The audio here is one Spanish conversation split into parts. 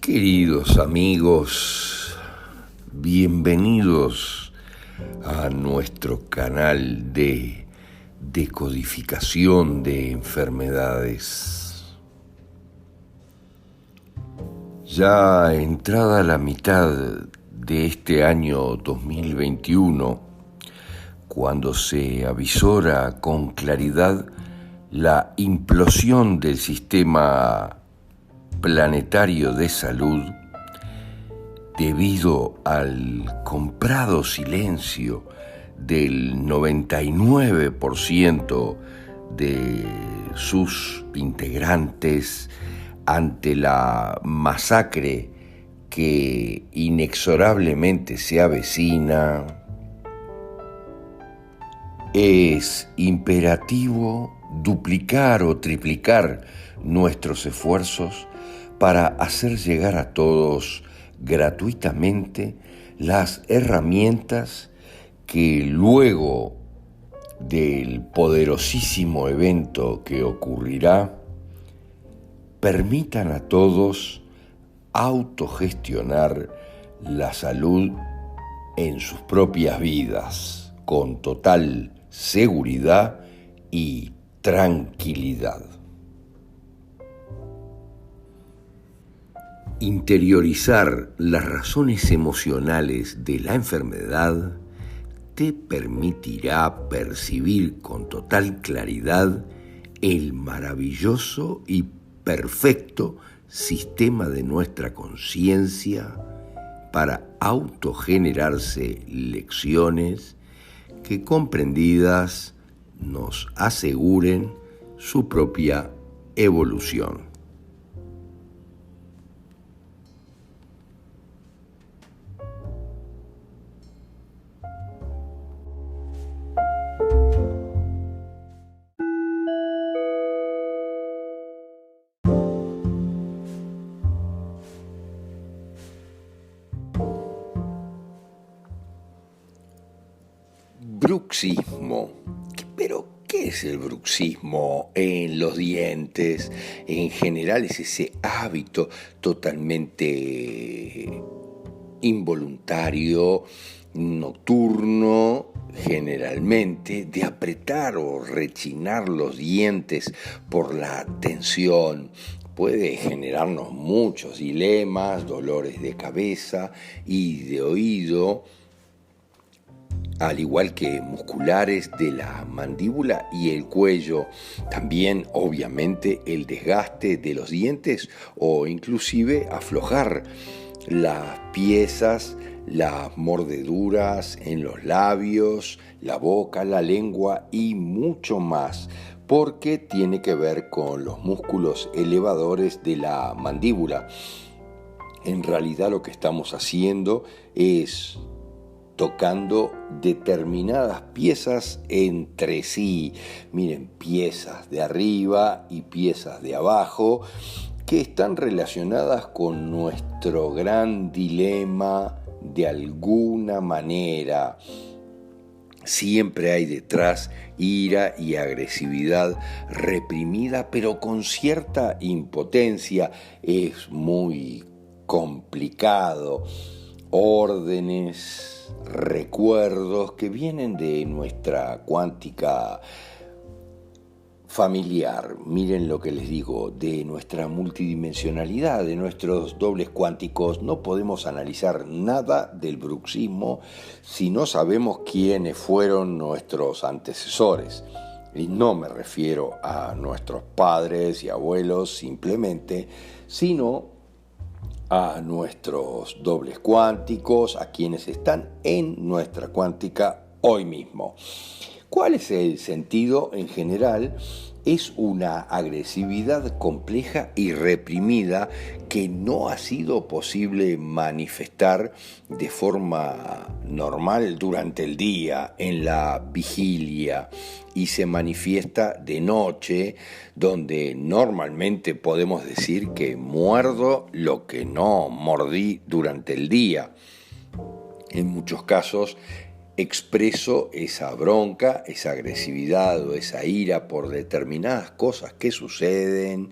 Queridos amigos, bienvenidos a nuestro canal de decodificación de enfermedades. Ya entrada la mitad de este año 2021, cuando se avisora con claridad la implosión del sistema planetario de salud debido al comprado silencio del 99% de sus integrantes ante la masacre que inexorablemente se avecina, es imperativo duplicar o triplicar nuestros esfuerzos para hacer llegar a todos gratuitamente las herramientas que luego del poderosísimo evento que ocurrirá permitan a todos autogestionar la salud en sus propias vidas con total seguridad y tranquilidad. Interiorizar las razones emocionales de la enfermedad te permitirá percibir con total claridad el maravilloso y perfecto sistema de nuestra conciencia para autogenerarse lecciones que comprendidas nos aseguren su propia evolución. Bruxismo. ¿Pero qué es el bruxismo en los dientes? En general es ese hábito totalmente involuntario, nocturno, generalmente, de apretar o rechinar los dientes por la tensión. Puede generarnos muchos dilemas, dolores de cabeza y de oído, al igual que musculares de la mandíbula y el cuello. También, obviamente, el desgaste de los dientes o inclusive aflojar las piezas, las mordeduras en los labios, la boca, la lengua y mucho más, porque tiene que ver con los músculos elevadores de la mandíbula. En realidad lo que estamos haciendo es tocando determinadas piezas entre sí. Miren, piezas de arriba y piezas de abajo que están relacionadas con nuestro gran dilema de alguna manera. Siempre hay detrás ira y agresividad reprimida, pero con cierta impotencia. Es muy complicado. Órdenes, recuerdos que vienen de nuestra cuántica familiar. Miren lo que les digo, de nuestra multidimensionalidad, de nuestros dobles cuánticos. No podemos analizar nada del bruxismo si no sabemos quiénes fueron nuestros antecesores. Y no me refiero a nuestros padres y abuelos simplemente, sino a nuestros dobles cuánticos, a quienes están en nuestra cuántica hoy mismo. ¿Cuál es el sentido en general? Es una agresividad compleja y reprimida que no ha sido posible manifestar de forma normal durante el día, en la vigilia, y se manifiesta de noche, donde normalmente podemos decir que muerdo lo que no mordí durante el día. En muchos casos expreso esa bronca, esa agresividad o esa ira por determinadas cosas que suceden,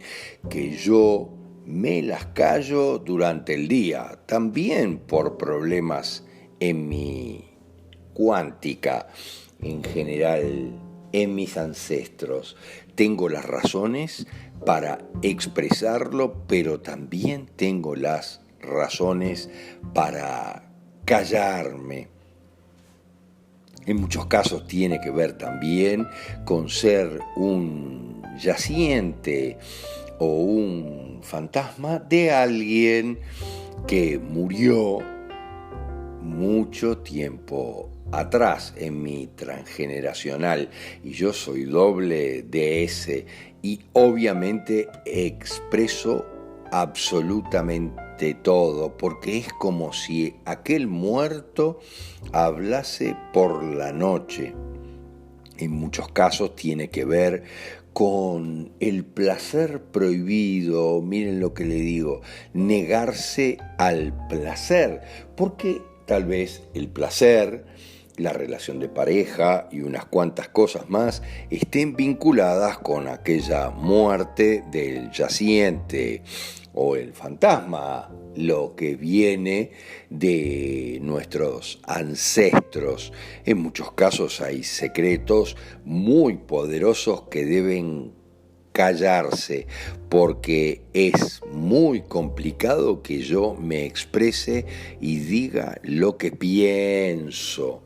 que yo me las callo durante el día, también por problemas en mi cuántica, en general en mis ancestros. Tengo las razones para expresarlo, pero también tengo las razones para callarme. En muchos casos tiene que ver también con ser un yaciente o un fantasma de alguien que murió mucho tiempo atrás en mi transgeneracional, y yo soy doble de ese, y obviamente expreso absolutamente todo, porque es como si aquel muerto hablase por la noche. En muchos casos tiene que ver con el placer prohibido, miren lo que le digo, negarse al placer, porque tal vez el placer, la relación de pareja y unas cuantas cosas más estén vinculadas con aquella muerte del yaciente o el fantasma, lo que viene de nuestros ancestros. En muchos casos hay secretos muy poderosos que deben callarse, porque es muy complicado que yo me exprese y diga lo que pienso.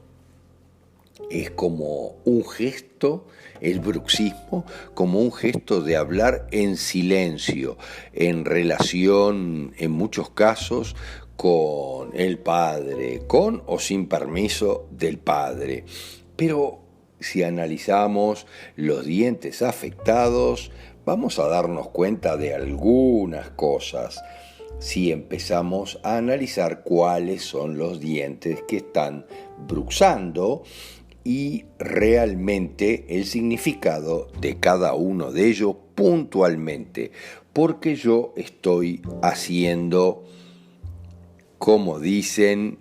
Es como un gesto, el bruxismo, como un gesto de hablar en silencio, en relación, en muchos casos, con el padre, con o sin permiso del padre. Pero si analizamos los dientes afectados, vamos a darnos cuenta de algunas cosas. Si empezamos a analizar cuáles son los dientes que están bruxando y realmente el significado de cada uno de ellos puntualmente, porque yo estoy haciendo, como dicen,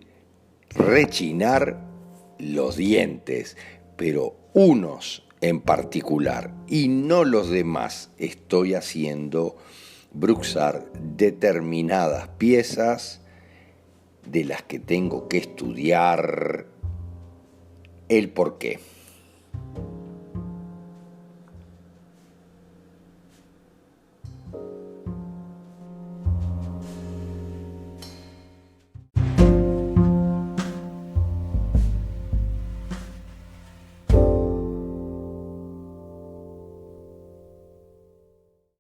rechinar los dientes, pero unos en particular y no los demás. Estoy haciendo bruxar determinadas piezas de las que tengo que estudiar el porqué.